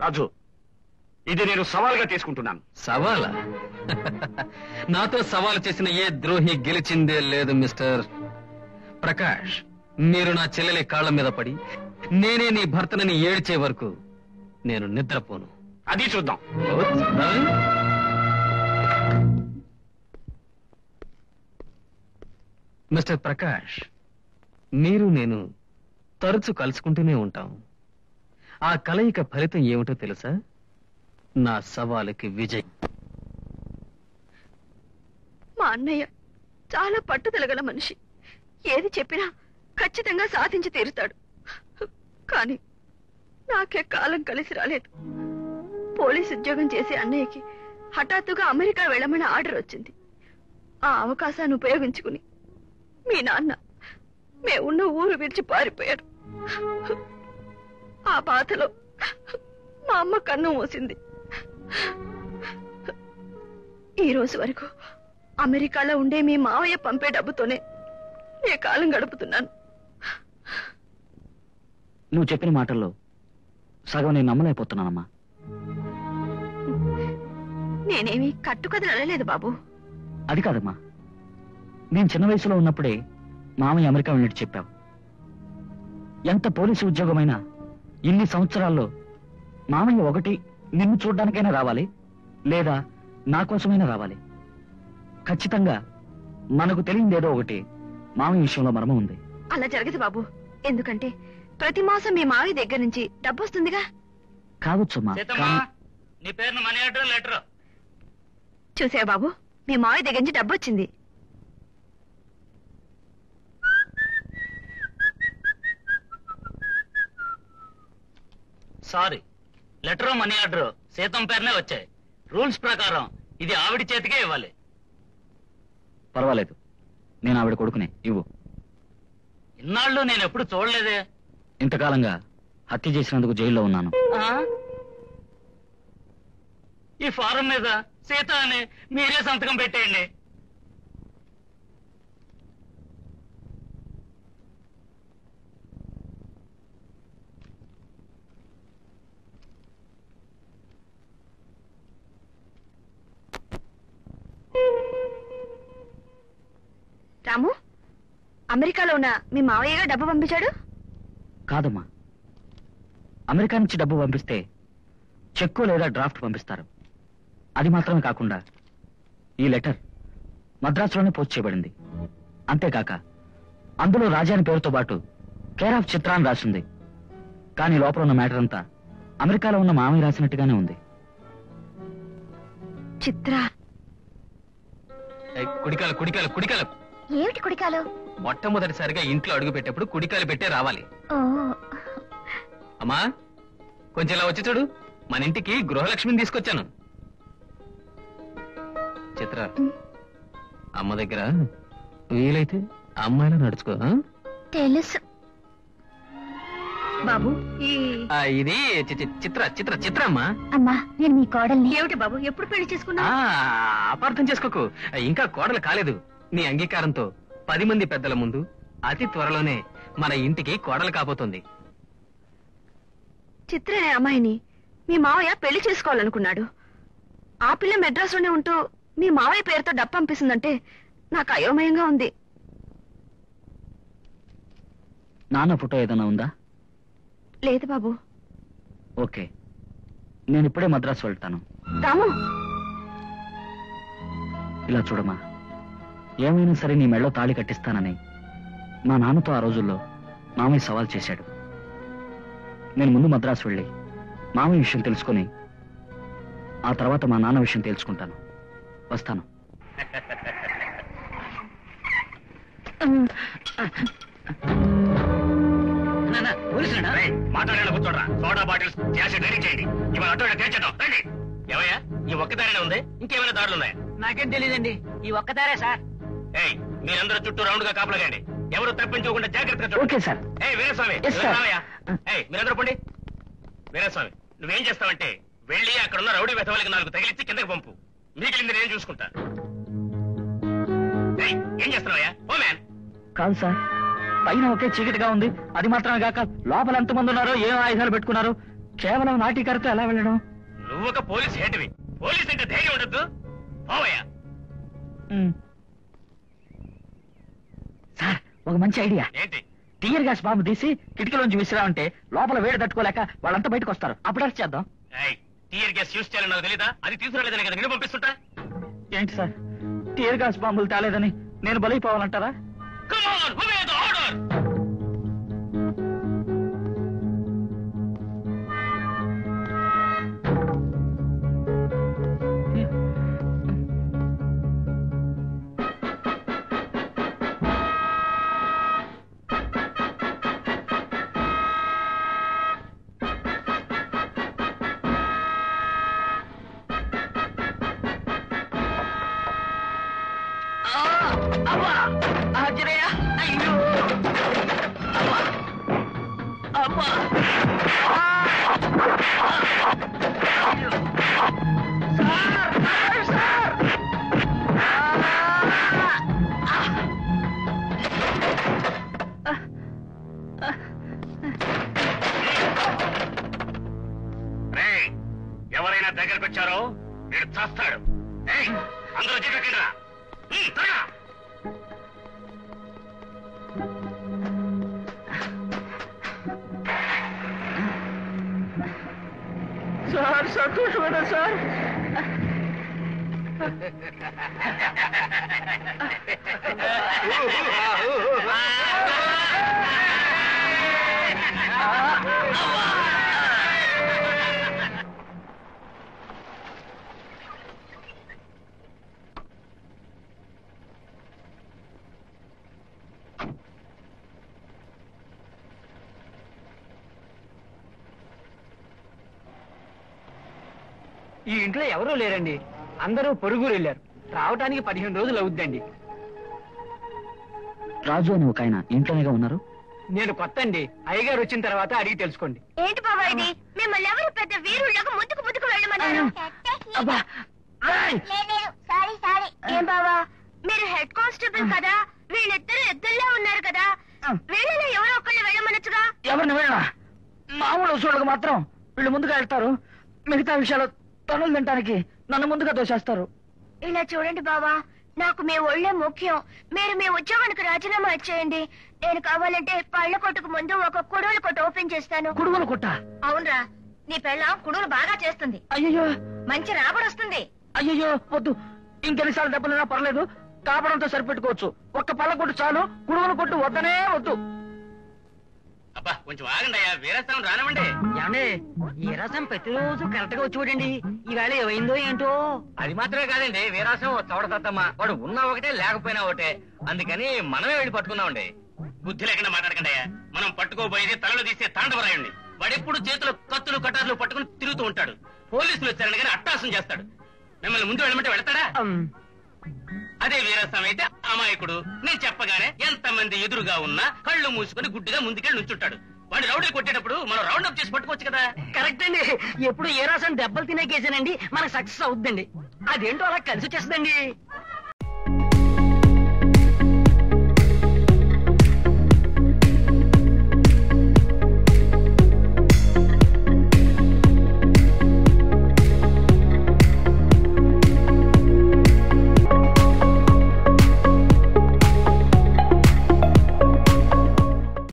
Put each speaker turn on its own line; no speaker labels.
రాజు, ఇది నేను సవాల్గా తీసుకుంటున్నాను.
సవాలా? నాతో సవాలు చేసిన ఏ ద్రోహి గెలిచిందే లేదు మిస్టర్ ప్రకాష్. మీరు నా చెల్లెలి కాళ్ల మీద పడి నేనే నీ భర్తనని ఏడ్చే వరకు నేను నిద్రపోను.
అది చూద్దాం.
మిస్టర్ ప్రకాష్, మీరు నేను తరచు కలుసుకుంటూనే ఉంటాం. ఆ కలయిక ఫలితం ఏమిటో తెలుసా? నా సవాలుకి విజయ్.
మా అన్నయ్య చాలా పట్టుదల గల మనిషి. ఏది చెప్పినా ఖచ్చితంగా సాధించి తీరుతాడు. కానీ నాకే కాలం కలిసి రాలేదు. పోలీస్ ఉద్యోగం చేసే అన్నయ్యకి హఠాత్తుగా అమెరికా వెళ్ళమని ఆర్డర్ వచ్చింది. ఆ అవకాశాన్ని ఉపయోగించుకుని మీ నాన్న మేమున్న ఊరు విడిచి పారిపోయారు. ఆ బాధలో మా అమ్మ కన్ను మూసింది. ఈ రోజు వరకు అమెరికాలో ఉండే మీ మావయ్య పంపే డబ్బుతోనే ఏ కాలం గడుపుతున్నాను.
నువ్వు చెప్పిన మాటల్లో సగం నేను నమ్మలేకపోతున్నానమ్మా.
నేనేమి కట్టుకథలు అడలేదు బాబు.
అది కాదమ్మా, నేను చిన్న వయసులో ఉన్నప్పుడే మామయ్య అమెరికా వెళ్ళినట్టు చెప్పావు. ఎంత పోలీసు ఉద్యోగమైనా ఇన్ని సంవత్సరాల్లో మామయ్య ఒకటి నిన్ను చూడ్డానికైనా రావాలి, లేదా నా కోసమైనా రావాలి. ఖచ్చితంగా మనకు తెలియదేదో ఒకటి మామయ్య విషయంలో మర్మం ఉంది.
అలా జరగదు బాబు. ఎందుకంటే ప్రతి మాసం మీ మావయ్య దగ్గర నుంచి డబ్బు వస్తుందిగా.
కావచ్చమ్మా.
నీ పేరున మనీ ఆర్డర్ లెటర్
చూసావా బాబు, మీ మావయ్య దగ్గర నుంచి డబ్బు వచ్చింది.
సారీ, లెటర్ మనీ ఆర్డర్ సీతం పేరునే వచ్చాయి. రూల్స్ ప్రకారం ఇది ఆవిడ చేతికే ఇవ్వాలి.
పర్వాలేదు, నేను ఆవిడ కొడుకునే, ఇవ్వు.
ఇన్నాళ్ళు నేను ఎప్పుడు చూడలేదే.
ఇంతకాలంగా హత్య చేసినందుకు జైల్లో ఉన్నాను.
ఈ ఫారం మీద సీత అని మీరే సంతకం పెట్టేయండి.
రాము, అమెరికాలో ఉన్న మీ మావయ్యగా డబ్బు పంపించాడు?
కాదమ్మా, అమెరికా నుంచి డబ్బు పంపిస్తే చెక్కు లేదా డ్రాఫ్ట్ పంపిస్తారు. అది మాత్రమే కాకుండా ఈ లెటర్ మద్రాసులోనే పోస్ట్ చేయబడింది. అంతేకాక అందులో రాజాని పేరుతో పాటు కేర్ ఆఫ్ చిత్ర అని రాసింది. కానీ లోపల ఉన్న మ్యాటర్ అంతా అమెరికాలో ఉన్న మామయ్య రాసినట్టుగానే ఉంది.
చిత్ర?
కుడికాలు కుడికాలు కుడికాలు.
ఏమిటి కుడికాలు?
మొట్టమొదటిసారిగా ఇంట్లో అడుగు పెట్టేప్పుడు కుడికాలు పెట్టే రావాలి. అమ్మా, కొంచెం ఇలా వచ్చి చూడు. మన ఇంటికి గృహలక్ష్మిని తీసుకొచ్చాను. చిత్ర, అమ్మ దగ్గర వీలైతే అమ్మాయిలా నడుచుకో.
తెలుసు బాబు.
ఇది చిత్ర చిత్ర చిత్ర అమ్మా.
అమ్మా, నేను మీ కోడల్ని. ఏమిటి బాబు, ఎప్పుడు పెళ్లి చేసుకున్నా?
అపార్థం చేసుకోకు, ఇంకా కోడలు కాలేదు. నీ అంగీకారంతో 10 మంది పెద్దల ముందు అతి త్వరలోనే మన ఇంటికి కోడలు కాబోతుంది.
చిత్ర అనే అమ్మాయిని మీ మావయ్య పెళ్లి చేసుకోవాలనుకున్నాడు. ఆ పిల్ల మెడ్రాస్లోనే ఉంటూ మీ మావయ్య పేరుతో డబ్బు పంపిస్తుందంటే నాకు అయోమయంగా ఉంది.
నాన్న ఫోటో ఏదైనా ఉందా?
లేదు బాబు.
ఓకే, నేను ఇప్పుడే మద్రాసు వెళ్తాను.
రాము,
ఇలా చూడమ్మా, ఏమైనా సరే నీ మెళ్ళో తాళి కట్టిస్తానని మా నాన్నతో ఆ రోజుల్లో మామయ్య సవాల్ చేశాడు. నేను ముందు మద్రాసు వెళ్ళి మామయ్య విషయం తెలుసుకుని ఆ తర్వాత మా నాన్న విషయం తెలుసుకుంటాను. వస్తాను.
మాట్లాడేలా కూర్చోడరా. సోడా బాటిల్స్ యాసిడ్ రెడీ చేయండి. ఇవాళ అటు తెచ్చేద్దాం. రండి. ఏమయ్యా, ఈ ఒక్కదారినే ఉంది? ఇంకేమైనా దారులు ఉన్నాయా?
నాకేం తెలియదండి, ఈ ఒక్కదారే సార్.
ఏయ్, మీరందరూ చుట్టూ రౌండ్ గా కాపలాగండి. ఎవరు తప్పించుకోకుండా జాగ్రత్తగా చూడండి.
Okay sir.
వీరస్వామి, మీరందరూ పండి. వీరస్వామి, నువ్వేం చేస్తావంటే వెళ్ళి అక్కడ ఉన్న రౌడీ వెధవలకి 4 తగిలిచ్చి కిందకి పంపు. మిగిలింది నేను చూసుకుంటా. ఏం చేస్తున్నావయ్యా? Oh man.
కాదు సార్, పైన ఒకే చీకటిగా ఉంది. అది మాత్రమే కాక లోపల ఎంతమంది ఉన్నారో, ఏం ఆయుధాలు పెట్టుకున్నారో కేవలం నాటికర్తో ఎలా వెళ్ళడం?
నువ్వు ఒక పోలీస్ హెడ్వి, పోలీస్ అంటే ధైర్యం ఉండద్దు. పోవయ్యా.
సార్, ఒక మంచి ఐడియా.
ఏంటి?
టీయర్ గ్యాస్ బాంబు తీసి కిటికీలోంచి విసిరామంటే లోపల వేడి తట్టుకోలేక వాళ్ళంతా బయటకు వస్తారు. అప్పుడు అరెస్ట్ చేద్దాం.
టీయర్ గ్యాస్ యూజ్ చేయాలని నాకు తెలీదా? అది తీసుకురాలేదని కదా నేను పంపిస్తుంటా.
ఏంటి సార్, టీయర్ గ్యాస్ బాంబులు తేలేదని నేను బలైపోవాలంటారా?
Come on, obey the order. ఎవరైనా దగ్గరకు వచ్చారో వీడు చస్తాడు. అందరూ జిగకిండ్రా.
Sir, సంతోషమేనా sir?
ఈ ఇంట్లో ఎవరూ లేరండి, అందరూ పొరుగురు వెళ్ళారు. రావటానికి 15 రోజులు అవుద్దండి.
రాజు అని ఒక ఆయన ఇంట్లోనేగా ఉన్నారు.
నేను కొత్త అండి, అయ్యగారు వచ్చిన తర్వాత అడిగి తెలుసుకోండి.
ఏంటి బాబా ఇది? మిమ్మల్ని ఎవరు పెద్ద వీరుళ్ళగా ముద్దుకు వెళ్ళమన్నారు? ఏం బావా, మీరు హెడ్ కానిస్టేబుల్ కదా, వీళ్ళిద్దరు ఎద్దుల్లో ఉన్నారు కదా, వీళ్ళలో ఎవరో ఒకళ్ళు వెళ్ళమనొచ్చుగా.
ఎవరిని వెళ్ళా? మామూలు వసూళ్ళకు మాత్రం వీళ్ళు ముందుగా వెళ్తారు. మిగతా విషయాలు తనులు తినడానికి నన్ను ముందుగా దోషేస్తారు.
ఇలా చూడండి బావా, నాకు మీ ఒళ్ళే ముఖ్యం. మీరు మీ ఉద్యోగానికి రాజీనామా ఇచ్చేయండి. నేను కావాలంటే పళ్ళ కొట్టుకు ముందు ఒక కుడువుల కొట్టు ఓపెన్ చేస్తాను.
కుడుగులు కొట్ట?
అవునరా, నీ పెళ్ళం కుడువులు బాగా చేస్తుంది.
అయ్యో,
మంచి రాబడి వస్తుంది.
అయ్యో వద్దు. ఇంకెన్నిసార్లు దెబ్బలైనా పర్లేదు, కాపడంతో సరిపెట్టుకోవచ్చు. ఒక్క పళ్ళ కొట్టు చాలు, కుడుగులు కొట్టు వద్దనే వద్దు.
అబ్బా కొంచెం ఆగండి అయ్యా, వీరస్థానం రానివ్వండి.
ఏమండి, ఈ రసం ప్రతిరోజు కరెక్ట్ గా వచ్చి చూడండి. ఈవేళ ఏమైందో ఏంటో.
అది మాత్రమే కాదండి, వీరాసం చోడతమ్మా. వాడు ఉన్నా ఒకటే లేకపోయినా ఒకటే, అందుకని మనమే వెళ్ళి పట్టుకున్నామండి. బుద్ధి లేకుండా మాట్లాడకండి అయ్యా. మనం పట్టుకోబోయేది తలలో తీసే తాండవరాయండి. వాడెప్పుడు చేతిలో కత్తులు కటార్లు పట్టుకుని తిరుగుతూ ఉంటాడు. పోలీసులు వచ్చారని కానీ అట్టాసం చేస్తాడు. మిమ్మల్ని ముందు వెళ్ళమంటే వెళతాడా? అదే వీరస్వామి అయితే అమాయకుడు. నేను చెప్పగానే ఎంతమంది ఎదురుగా ఉన్నా కళ్ళు మూసుకుని గుడ్డిగా ముందుకెళ్ళి నుంచుంటాడు. వాడు రౌడీ కొట్టేటప్పుడు మనం రౌండ్ అప్ చేసి పట్టుకోవచ్చు కదా.
కరెక్ట్ అండి, ఎప్పుడు ఏ రాసం దెబ్బలు తినే కేసానండి మనకు సక్సెస్ అవుద్దండి. అదేంటో అలా కలిసి వచ్చేస్తుందండి.